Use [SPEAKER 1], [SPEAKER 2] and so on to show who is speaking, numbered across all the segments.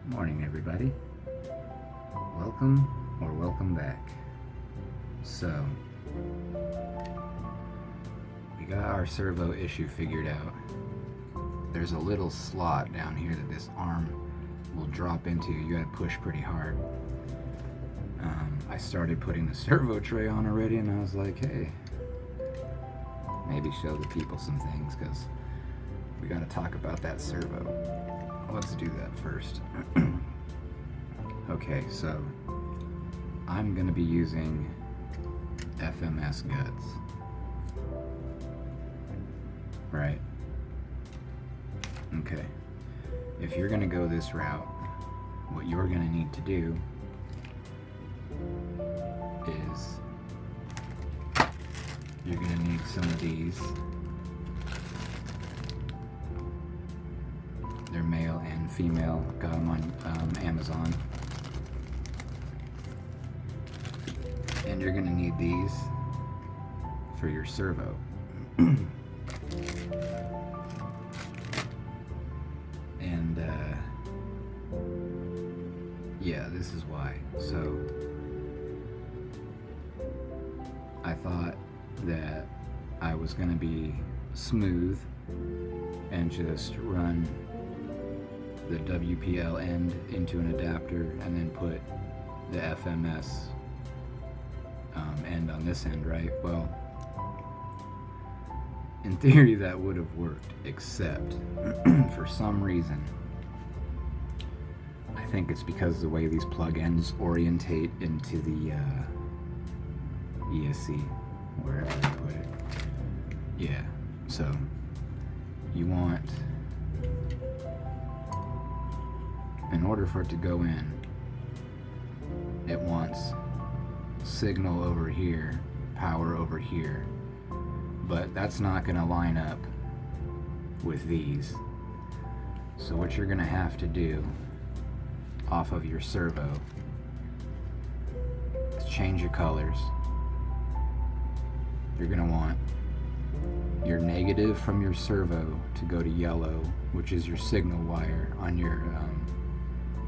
[SPEAKER 1] Morning, everybody. Welcome or welcome back. So, we got our servo issue figured out. There's a little slot down here that this arm will drop into. You gotta push pretty hard. I started putting the servo tray on already, and I was like, hey, maybe show the people some things, because we gotta talk about that servo. Let's do that first. Okay, so I'm gonna be using FMS guts, right? Okay, if you're gonna go this route, what you're gonna need to do is you're gonna need some of these. They're male and female. Got them on Amazon. And you're gonna need these for your servo. And yeah, this is why. So I thought that I was gonna be smooth and just run the WPL end into an adapter and then put the FMS end on this end, right? Well, in theory that would have worked, except for some reason, I think it's because of the way these plug ends orientate into the ESC, wherever I put it. Yeah, so you want, in order for it to go in, it wants signal over here, power over here, but that's not going to line up with these. So what you're going to have to do off of your servo is change your colors. You're going to want your negative from your servo to go to yellow, which is your signal wire on your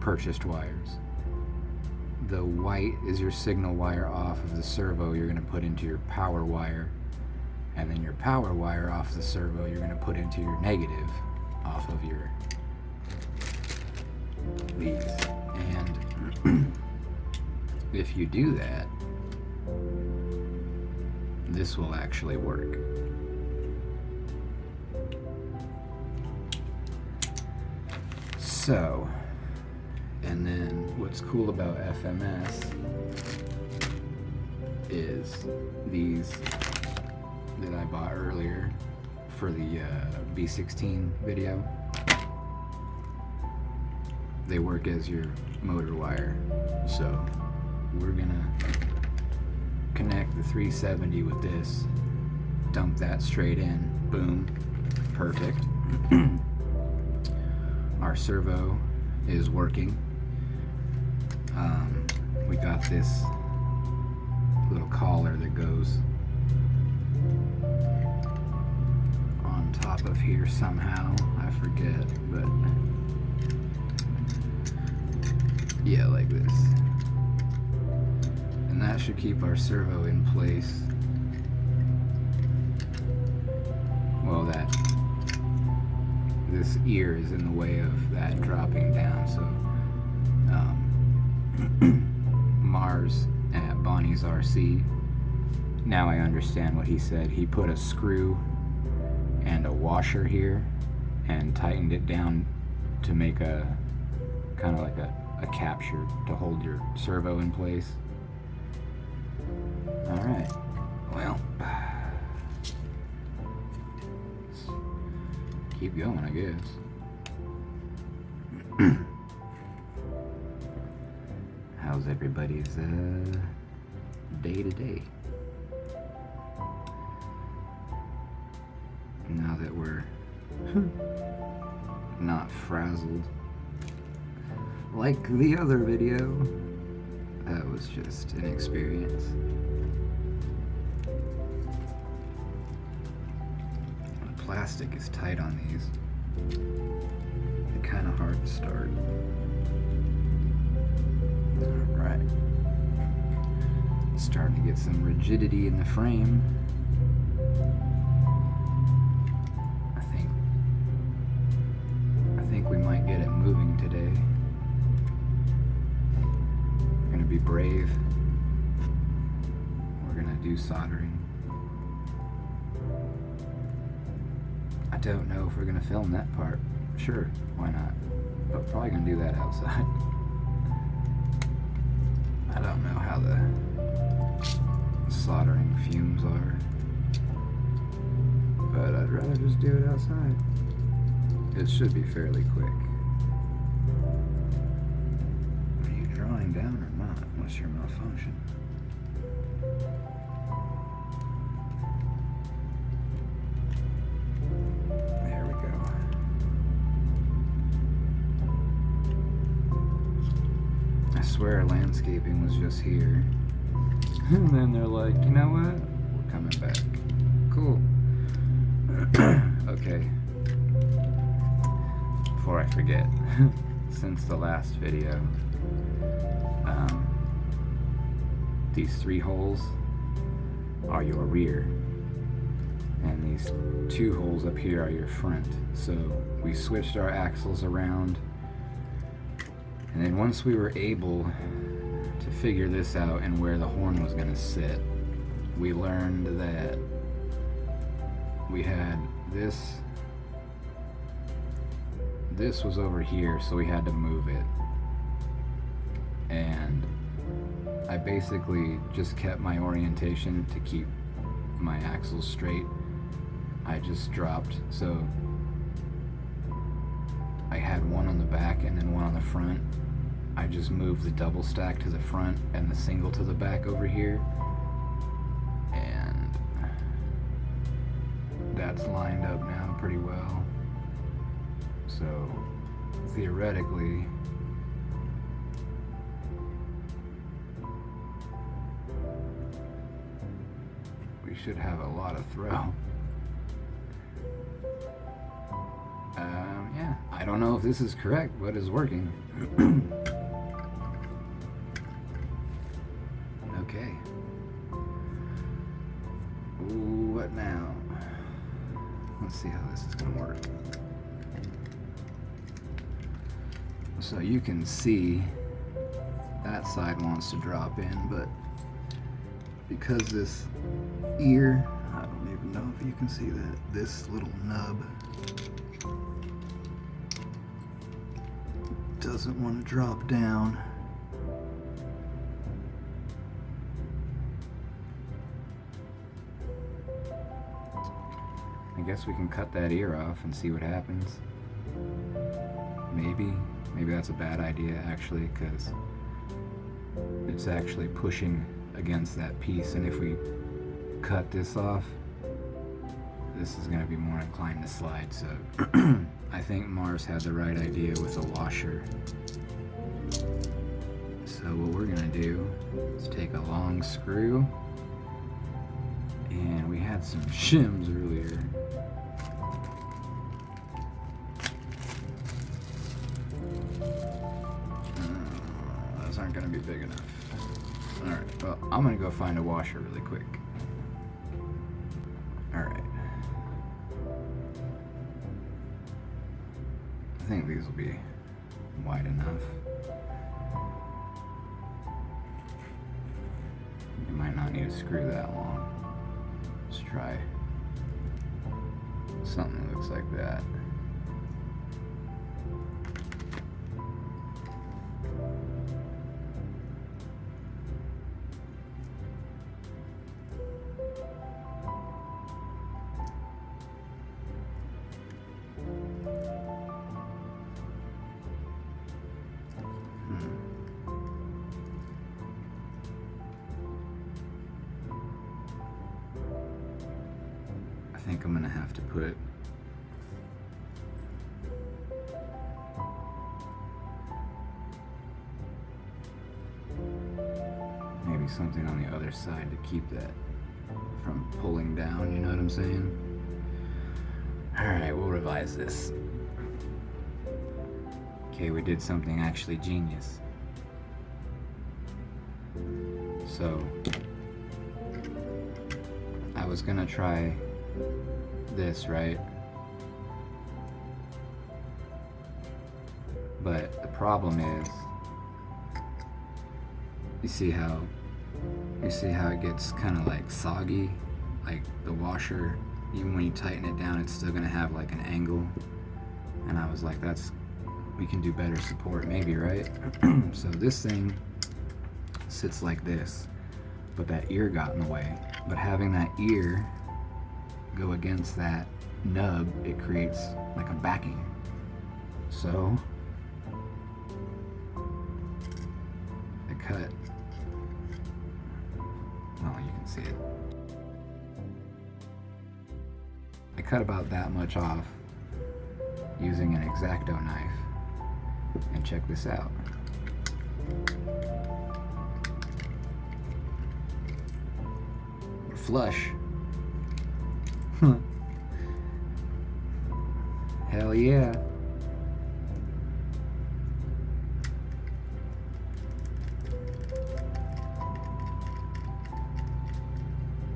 [SPEAKER 1] purchased wires. The white is your signal wire off of the servo you're going to put into your power wire, and then your power wire off the servo you're going to put into your negative off of your these. And if you do that, this will actually work. So, and then what's cool about FMS is these that I bought earlier for the B16 video. They work as your motor wire. So we're gonna connect the 370 with this, dump that straight in, boom, perfect. Our servo is working. We got this little collar that goes on top of here somehow. I forget, but yeah, like this. And that should keep our servo in place. Well, this ear is in the way of that dropping down, so Mars at Bonnie's RC, now I understand what he said. He put a screw and a washer here and tightened it down to make a kind of like a capture to hold your servo in place. Alright, well, keep going, I guess. How's everybody's day to day? Now that we're not frazzled like the other video, that was just an experience. The plastic is tight on these. They're kind of hard to start. get some rigidity in the frame. I think we might get it moving today. We're gonna be brave. We're gonna do soldering. I don't know if we're gonna film that part. Sure, why not? But probably gonna do that outside. I don't know how the soldering fumes are, but I'd rather just do it outside. It should be fairly quick. Are you drawing down or not? What's your malfunction? There we go. I swear landscaping was just here. And then they're like, you know what? We're coming back. Cool. Okay. Before I forget, since the last video, these 3 holes are your rear, and these 2 holes up here are your front. So we switched our axles around, and then once we were able to figure this out and where the horn was going to sit, we learned that we had this was over here, so we had to move it, and I basically just kept my orientation to keep my axles straight. I just dropped, so I had one on the back and then one on the front. I just moved the double stack to the front and the single to the back over here, and that's lined up now pretty well. So theoretically, we should have a lot of throw. Yeah, I don't know if this is correct, but it's working. Okay. Ooh, what now? Let's see how this is gonna work. So you can see that side wants to drop in, but because this ear, I don't even know if you can see that, this little nub doesn't want to drop down. I guess we can cut that ear off and see what happens. Maybe that's a bad idea actually, because it's actually pushing against that piece, and if we cut this off, this is going to be more inclined to slide. So I think Mars had the right idea with a washer. So what we're going to do is take a long screw, and we had some shims earlier. Those aren't going to be big enough. Alright, well, I'm going to go find a washer really quick. Alright. I think these will be wide enough. You might not need to screw that long. Let's try something that looks like that. I think I'm gonna have to put maybe something on the other side to keep that from pulling down, you know what I'm saying? Alright, we'll revise this. Okay, we did something actually genius. So, was gonna try this, right? But the problem is, you see how it gets kind of like soggy, like the washer, even when you tighten it down, it's still gonna have like an angle. And I was like, we can do better support maybe, right? So this thing sits like this, but that ear got in the way. But having that ear go against that nub, it creates like a backing. So I cut, well, you can see it. I cut about that much off using an X-Acto knife. And check this out. We're flush. Hell yeah.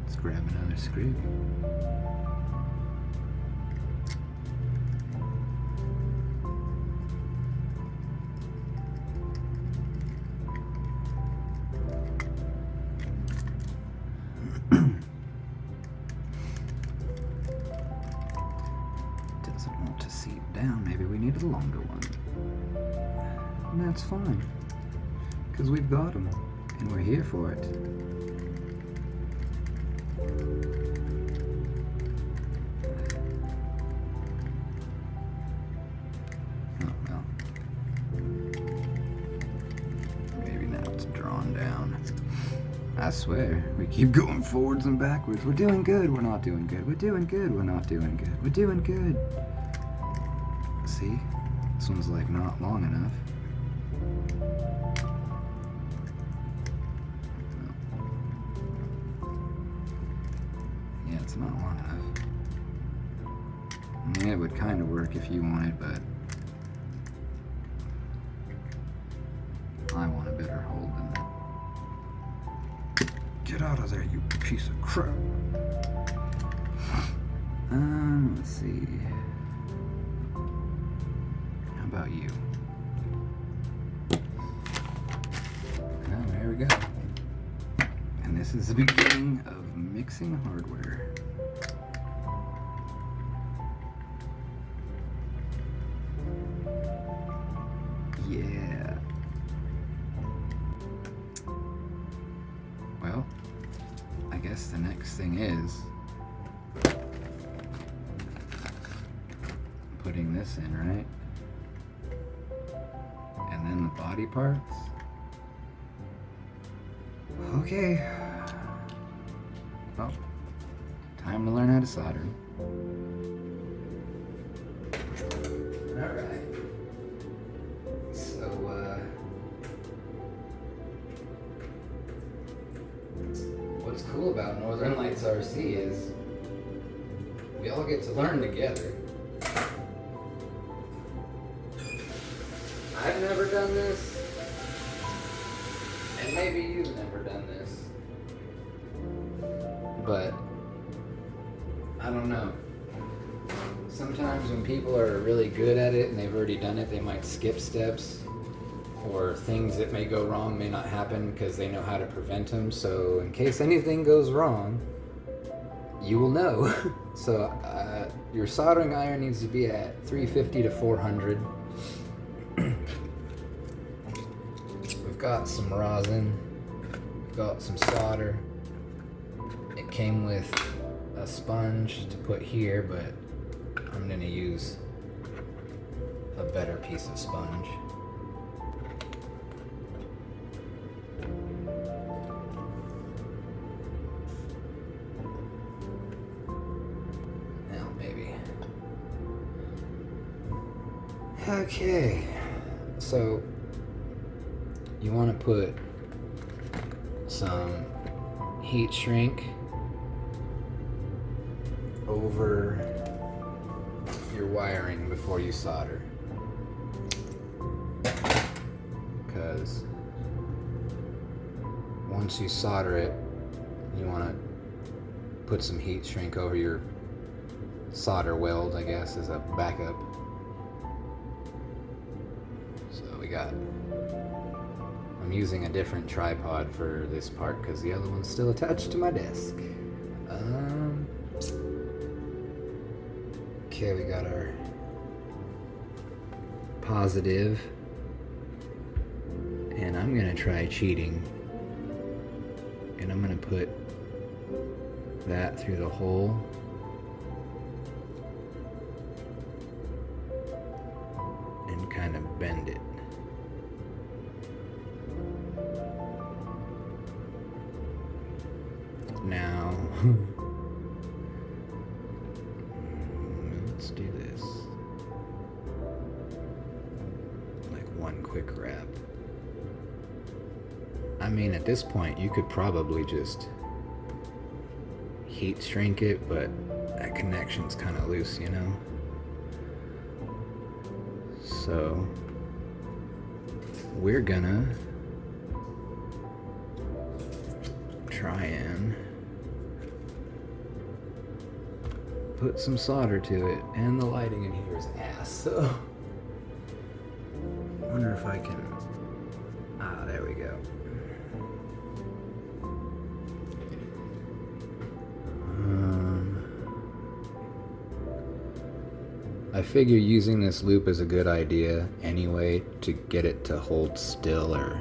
[SPEAKER 1] Let's grab another screw. Doesn't want to seat down. Maybe we need a longer one. And that's fine, because we've got them, and we're here for it. Oh well. Maybe now it's drawn down. I swear, we keep going forwards and backwards. We're doing good, we're not doing good. We're doing good, we're not doing good. We're doing good. See? This one's like not long enough. Yeah, it's not long enough. I mean, it would kind of work if you wanted, but I want a better hold than that. Get out of there, you piece of crap. Let's see. How about you? Oh, there we go. And this is the beginning of mixing hardware. Yeah. Well, I guess the next thing is putting this in, right? And then the body parts. Okay. Well, time to learn how to solder. Alright. So, what's cool about Northern Lights RC is we all get to learn together. I've never done this, and maybe you've never done this, but I don't know. Sometimes when people are really good at it and they've already done it, they might skip steps, or things that may go wrong may not happen because they know how to prevent them. So in case anything goes wrong, you will know. So your soldering iron needs to be at 350 to 400. We've got some rosin, we've got some solder. It came with a sponge to put here, but I'm gonna use a better piece of sponge. Now maybe. Okay, so you want to put some heat shrink over your wiring before you solder, because once you solder it, you want to put some heat shrink over your solder weld, I guess, as a backup. So we got, I'm using a different tripod for this part because the other one's still attached to my desk. Okay, we got our positive, and I'm gonna try cheating, and I'm gonna put that through the hole and kind of bend it. Now let's do this. Like one quick wrap. I mean, at this point you could probably just heat shrink it, but that connection's kind of loose, you know? So we're gonna try and put some solder to it, and the lighting in here is ass, so I wonder if I can, there we go. I figure using this loop is a good idea anyway to get it to hold still, or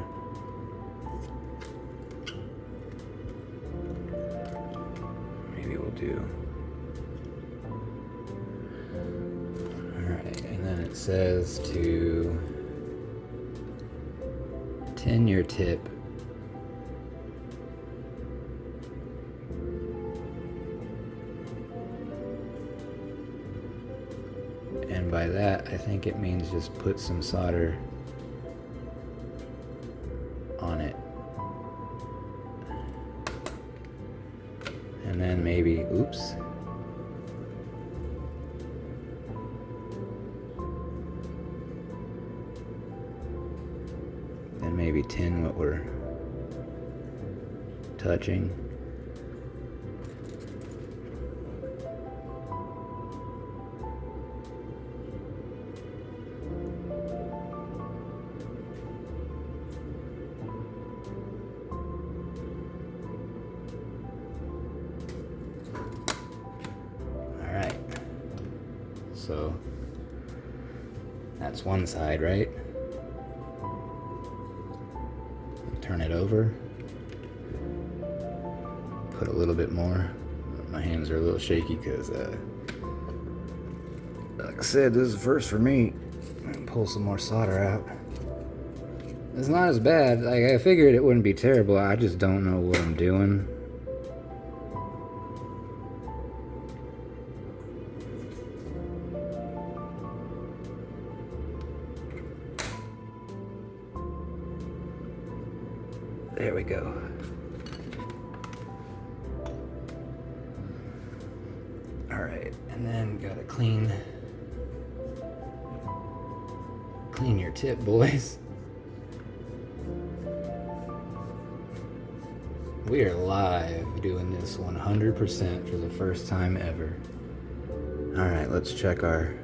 [SPEAKER 1] maybe we'll do. Alright, and then it says to tin your tip and by that I think it means just put some solder on it, and then maybe, oops, then maybe tin what we're touching. So that's one side, right? Turn it over. Put a little bit more. My hands are a little shaky because, like I said, this is the first for me. Pull some more solder out. It's not as bad. Like, I figured it wouldn't be terrible. I just don't know what I'm doing. There we go. All right, and then gotta clean your tip, boys. We are live doing this 100% for the first time ever. All right, let's check our.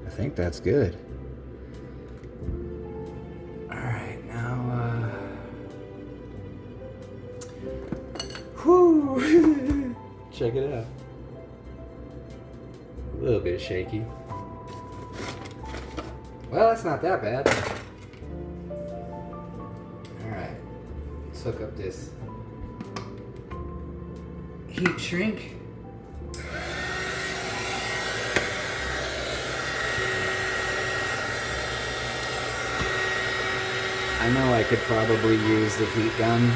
[SPEAKER 1] I think that's good. Whew. Check it out. A little bit shaky. Well, that's not that bad. Alright. Let's hook up this heat shrink. I know I could probably use the heat gun,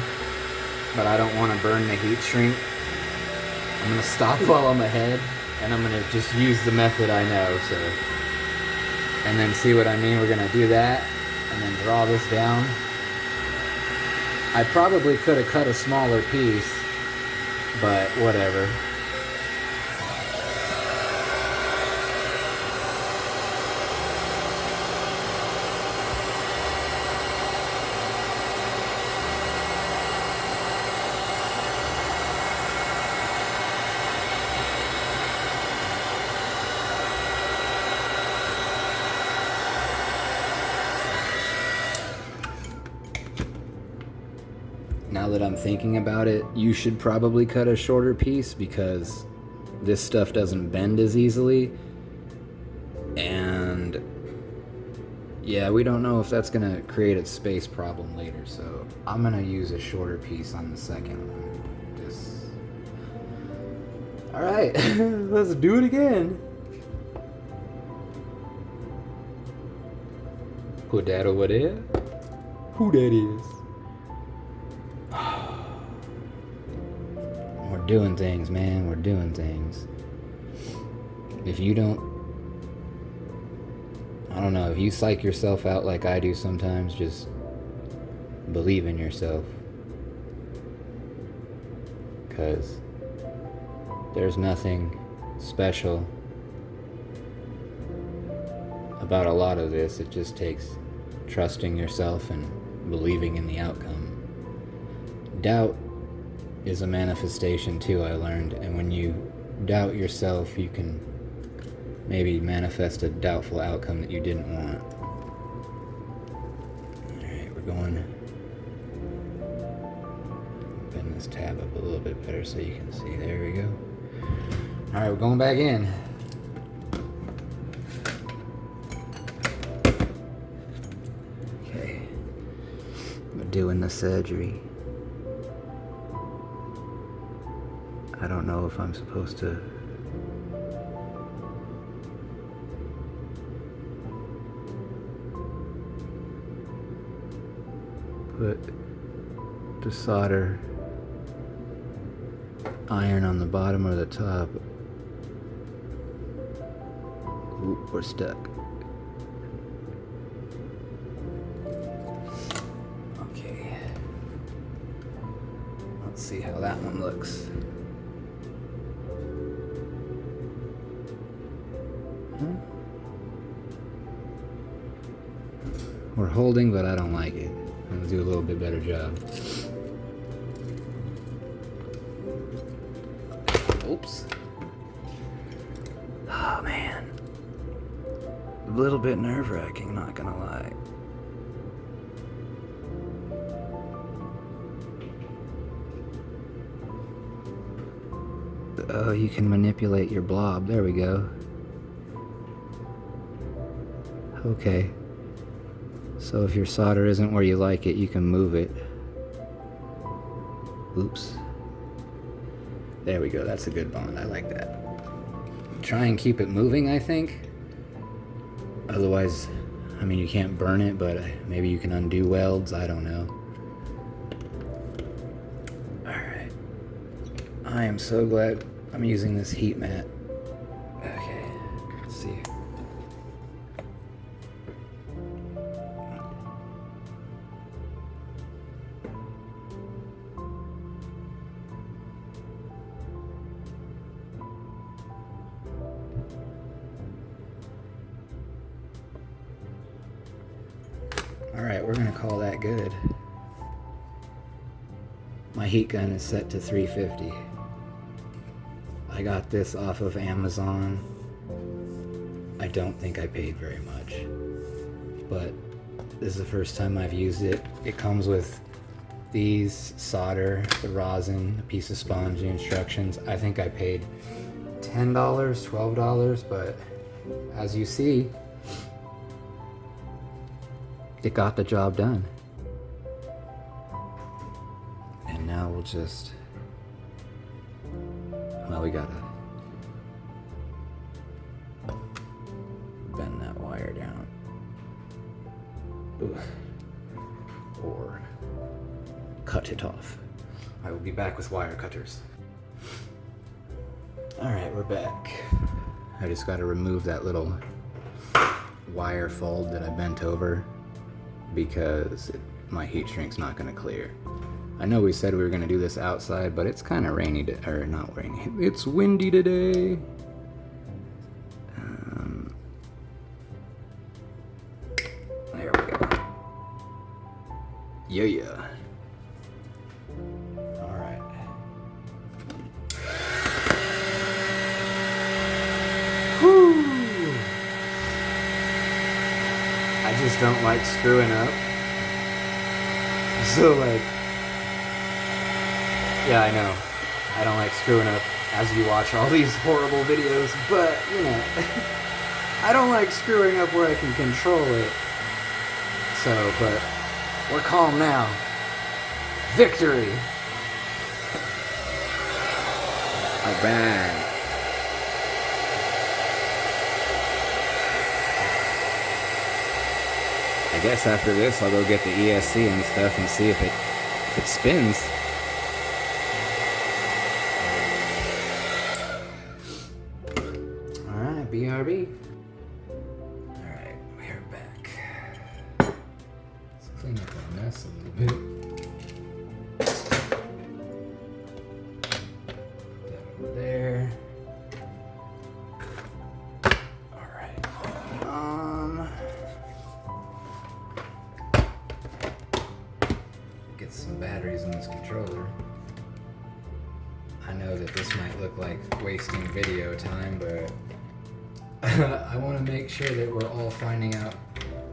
[SPEAKER 1] but I don't want to burn the heat shrink. I'm going to stop while I'm ahead, and I'm going to just use the method I know, so. And then see what I mean? We're going to do that, and then draw this down. I probably could have cut a smaller piece, but whatever. now that I'm thinking about it, you should probably cut a shorter piece because this stuff doesn't bend as easily. And yeah, we don't know if that's gonna create a space problem later, so I'm gonna use a shorter piece on the second one. Just... Alright, let's do it again. Put that over there. Who that is? We're doing things, man. We're doing things. If you don't... I don't know, if you psych yourself out like I do sometimes, just believe in yourself. Because there's nothing special about a lot of this. It just takes trusting yourself and believing in the outcome. Doubt is a manifestation too, I learned, and when you doubt yourself, you can maybe manifest a doubtful outcome that you didn't want. Alright, we're going... Open this tab up a little bit better so you can see. There we go. Alright, we're going back in. Okay. We're doing the surgery. I don't know if I'm supposed to... put the solder iron on the bottom or the top. Oop, we're stuck. Okay. Let's see how that one looks. We're holding, but I don't like it. I'm gonna do a little bit better job. Oops. Oh man. A little bit nerve-wracking, not gonna lie. Oh, you can manipulate your blob. There we go. Okay. So if your solder isn't where you like it, you can move it. Oops. There we go, that's a good bond, I like that. Try and keep it moving, I think. Otherwise, I mean, you can't burn it, but maybe you can undo welds, I don't know. Alright. I am so glad I'm using this heat mat. Okay, let's see. Alright, we're gonna call that good. My heat gun is set to 350. I got this off of Amazon. I don't think I paid very much, but this is the first time I've used it. It comes with these solder, the rosin, a piece of sponge, the instructions. I think I paid $10, $12, but as you see, it got the job done. And now we'll just... Well, we gotta bend that wire down. Ooh. Or cut it off. I will be back with wire cutters. Alright, we're back. I just gotta remove that little wire fold that I bent over because my heat shrink's not gonna clear. I know we said we were gonna do this outside, but it's kind of rainy, or not rainy, it's windy today. There we go. Yeah. Alright. Whew. I just don't like screwing up. So like, Yeah, I know. I don't like screwing up as you watch all these horrible videos, but, you know, I don't like screwing up where I can control it. So, but we're calm now. Victory! Alright. I guess after this I'll go get the ESC and stuff and see if it spins. Alright, BRB. Alright, we are back. Let's clean up our mess a little bit. Put that over there. Alright. Get some batteries in this controller. I know that this might look like wasting video time, but I want to make sure that we're all finding out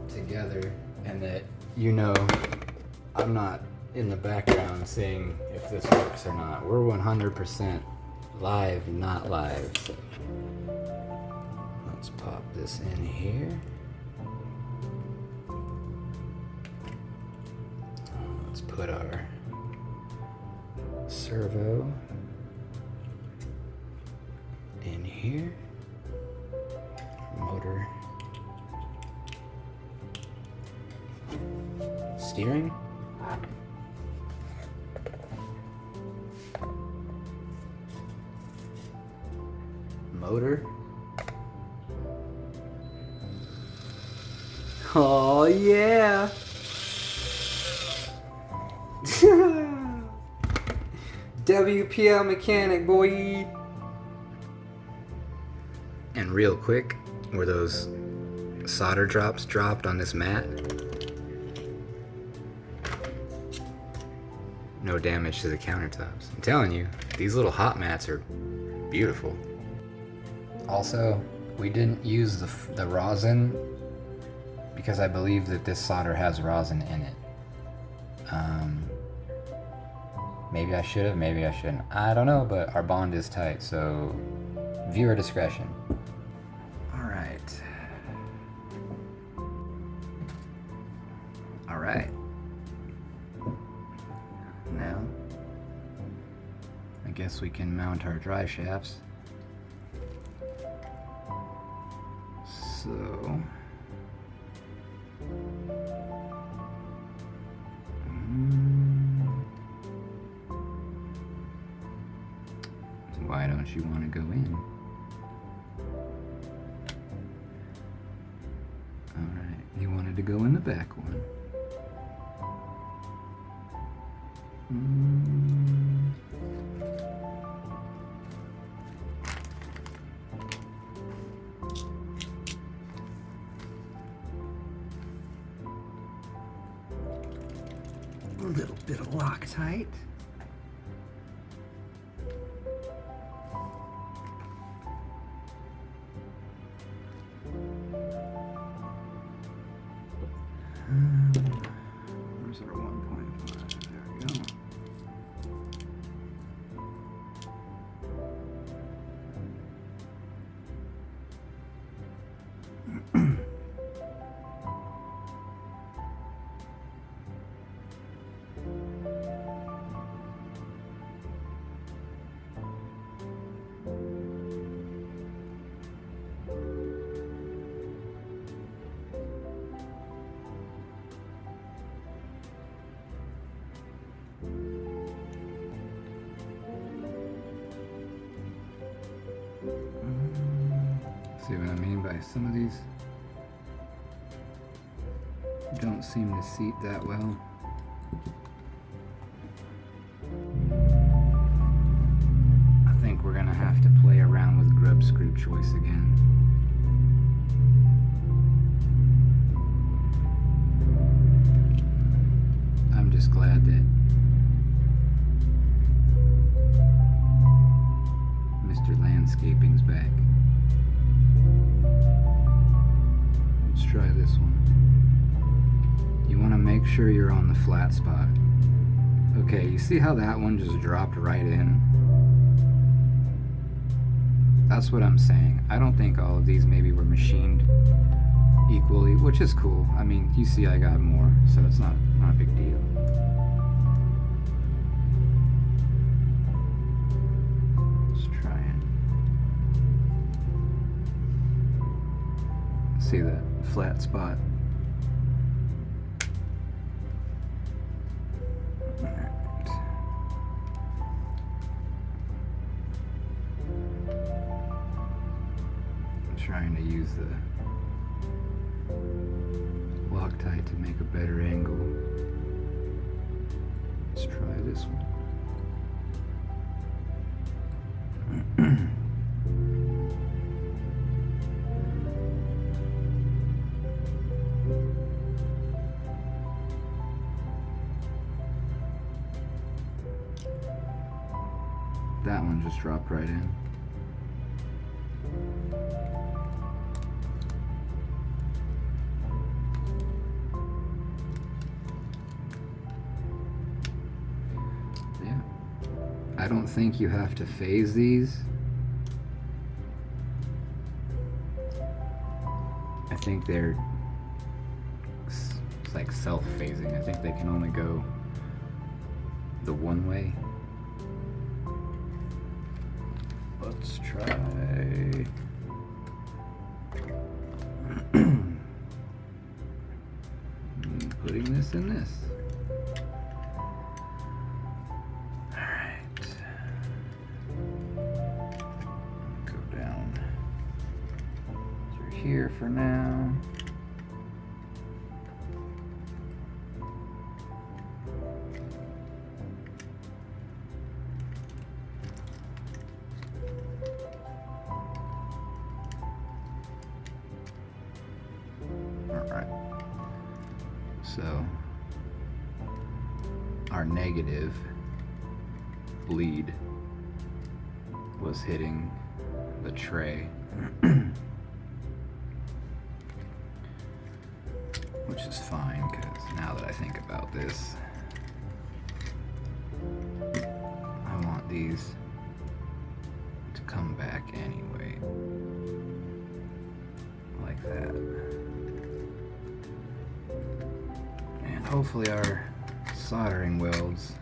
[SPEAKER 1] together and that, you know, I'm not in the background seeing if this works or not. We're 100% live, not live. So let's pop this in here. Let's put our servo in here. Motor. Steering. Motor. Oh yeah. WPL mechanic, boy. And real quick, were those solder drops dropped on this mat? No damage to the countertops. I'm telling you, these little hot mats are beautiful. Also, we didn't use the rosin because I believe that this solder has rosin in it. Maybe I should have, maybe I shouldn't. I don't know, but our bond is tight, so viewer discretion. Alright. Now, I guess we can mount our drive shafts. So, why don't you want to go in? Alright, you wanted to go in the back one. A little bit of Loctite. Where's our 1.5? There we go. See what I mean by some of these don't seem to seat that well. I think we're gonna have to play around with grub screw choice again. I'm just glad that Mr. Landscaping's back. Let's try this one. You want to make sure you're on the flat spot. Okay, you see how that one just dropped right in? That's what I'm saying. I don't think all of these maybe were machined equally, which is cool. I mean, you see I got more, so it's not a big deal. Let's try and see that flat spot. Trying to use the Loctite to make a better angle. Let's try this one. That one just dropped right in. I don't think you have to phase these. I think they're it's like self-phasing. I think they can only go the one way. Let's try putting this in this. Here for now. All right. So our negative bleed was hitting the tray. Which is fine, because now that I think about this, I want these to come back anyway, like that. And hopefully our soldering welds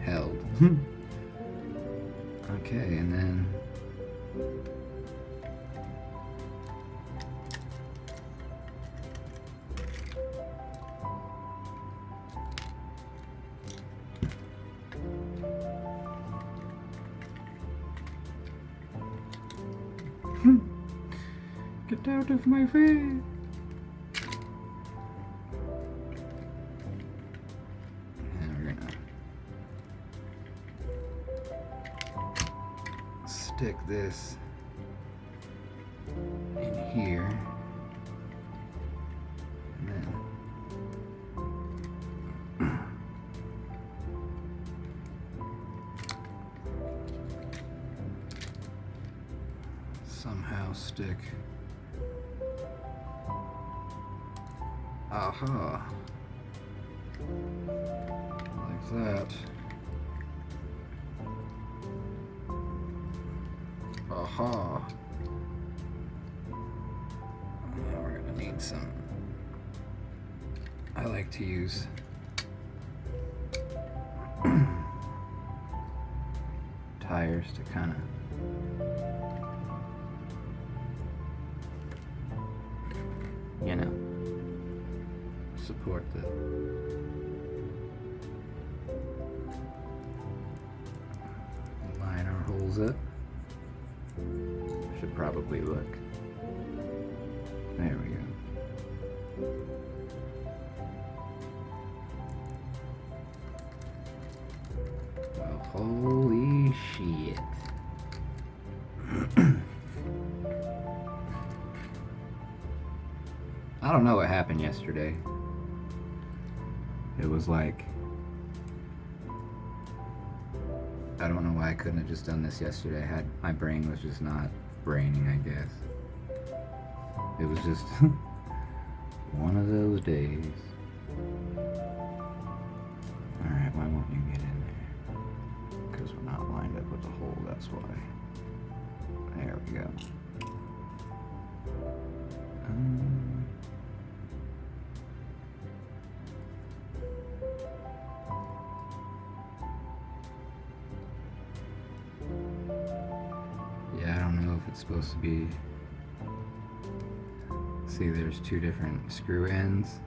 [SPEAKER 1] held. Okay, and then get out of my way. And we're gonna stick this in here. And then somehow stick. Aha. Like that. Aha. Now we're gonna need some. I like to use tires to kind of support the line our holes up. Should probably look. There we go. Well, holy shit. I don't know what happened yesterday. It was like, I don't know why I couldn't have just done this yesterday. My brain was just not braining, I guess. It was just one of those days. the hole, that's why. There we go. Yeah, I don't know if it's supposed to be. See, there's two different screw ends.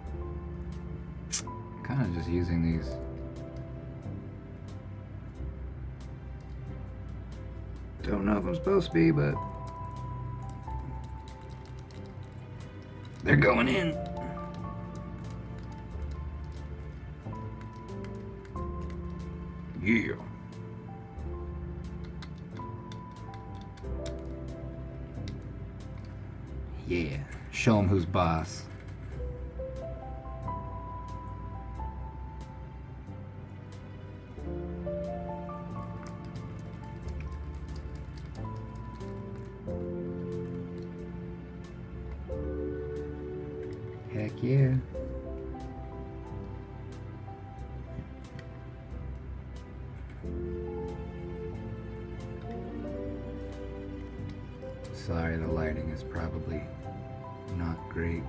[SPEAKER 1] Kind of just using these. Don't know if I'm supposed to be, but they're going in. Yeah. Yeah. Show them who's boss. Heck yeah. Sorry, the lighting is probably not great.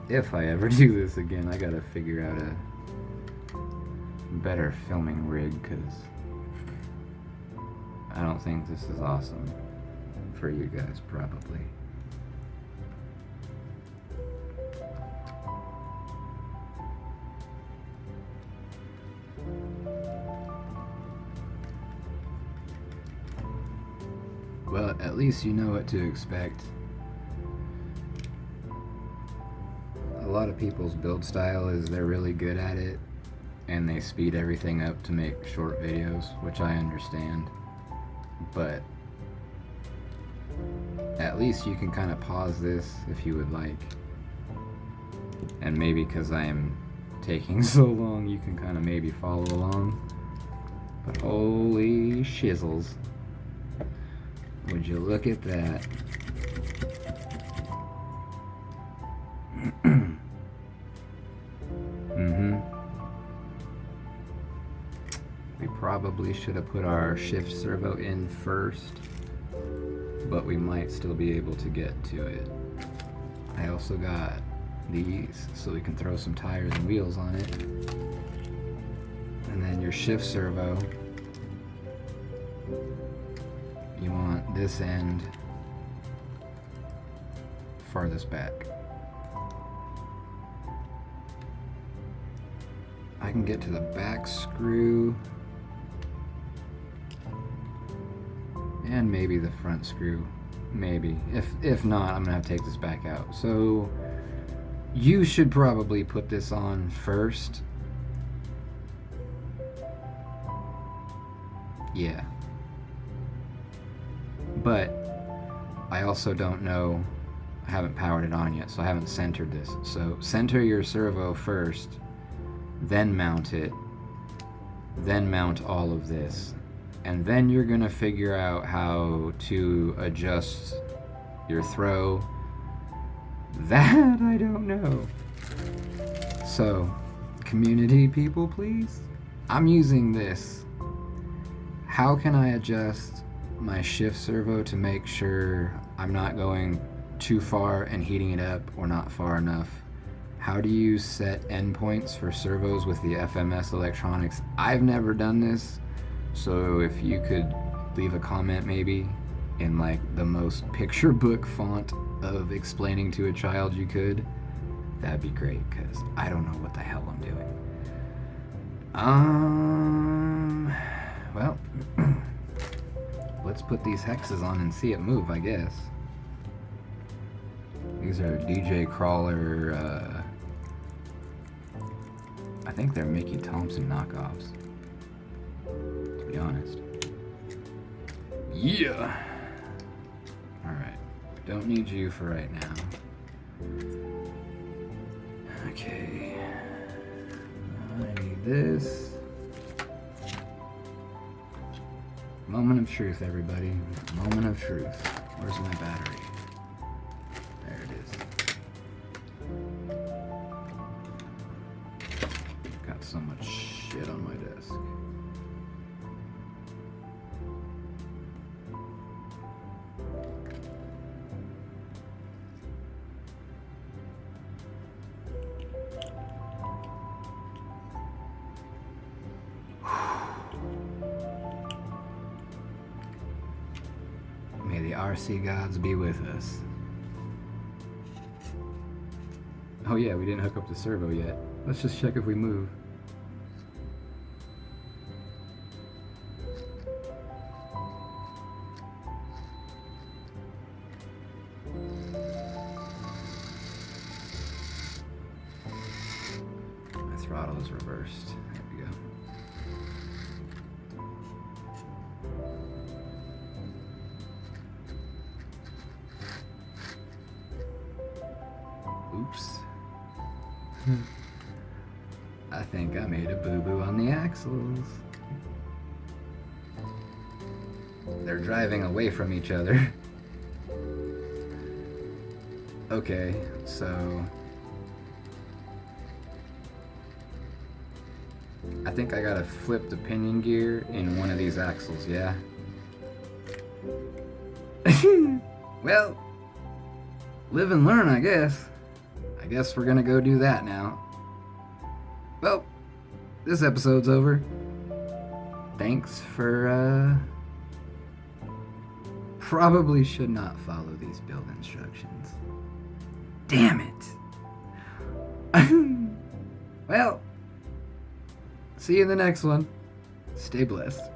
[SPEAKER 1] If I ever do this again, I gotta figure out a better filming rig, because I don't think this is awesome for you guys, probably. Well, at least you know what to expect. A lot of people's build style is they're really good at it and they speed everything up to make short videos, which I understand. But at least you can kind of pause this if you would like. And maybe because I am taking so long, you can kind of maybe follow along. But holy shizzles. Would you look at that? We probably should have put our shift servo in first, but we might still be able to get to it. I also got these so we can throw some tires and wheels on it. And then your shift servo, you want this end farthest back. I can get to the back screw and maybe the front screw, maybe. If not, I'm gonna have to take this back out. So you should probably put this on first. Yeah. But I also don't know, I haven't powered it on yet, so I haven't centered this. So center your servo first, then mount it, then mount all of this. And then you're gonna figure out how to adjust your throw. That I don't know. So, community people, please. I'm using this. How can I adjust my shift servo to make sure I'm not going too far and heating it up or not far enough? How do you set endpoints for servos with the FMS electronics? I've never done this. So if you could leave a comment maybe in like the most picture book font of explaining to a child you could, that'd be great, because I don't know what the hell I'm doing. Well, let's put these hexes on and see it move, I guess. These are DJ Crawler, I think they're Mickey Thompson knockoffs, to be honest. Yeah! Alright, don't need you for right now. Okay, I need this. Moment of truth, everybody. Moment of truth. Where's my battery? There it is. RC gods be with us. Oh yeah, we didn't hook up the servo yet. Let's just check if we move. My throttle is reversed. There we go. Oops. I think I made a boo-boo on the axles. They're driving away from each other. Okay, so I think I gotta flip the pinion gear in one of these axles, yeah? Well, live and learn, I guess. I guess we're gonna go do that now. Well, this episode's over. Thanks for, probably should not follow these build instructions. Damn it. Well, see you in the next one. Stay blessed.